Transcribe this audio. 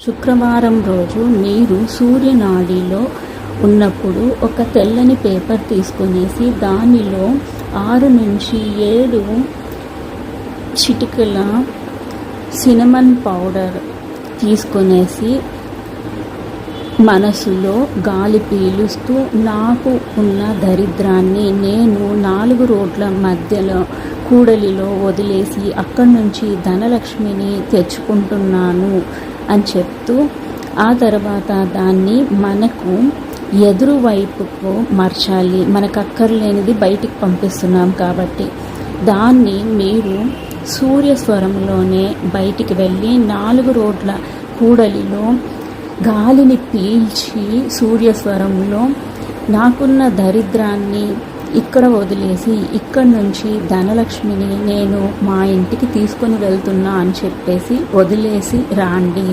శుక్రవారం రోజు మీరు సూర్యనాడిలో ఉన్నప్పుడు ఒక తెల్లని పేపర్ తీసుకునేసి దానిలో 6 నుంచి 7 చిటికల సినమన్ పౌడర్ తీసుకునేసి మనసులో గాలి పీలుస్తూ నాకు ఉన్న దరిద్రాన్ని నేను 4 రోడ్ల మధ్యలో కూడలిలో వదిలేసి అక్కడి నుంచి ధనలక్ష్మిని తెచ్చుకుంటున్నాను అని చెప్తూ ఆ తర్వాత దాన్ని మనకు ఎదురువైపుకు మార్చాలి. మనకు అక్కర్లేనిది బయటికి పంపిస్తున్నాం కాబట్టి దాన్ని మీరు సూర్యస్వరంలోనే బయటికి వెళ్ళి 4 రోడ్ల కూడలిలో గాలిని పీల్చి సూర్యస్వరంలో నాకున్న దరిద్రాన్ని ఇక్కడ వదిలేసి ఇక్కడి నుంచి ధనలక్ష్మిని నేను మా ఇంటికి తీసుకొని వెళ్తున్నా అని చెప్పేసి వదిలేసి రాండి.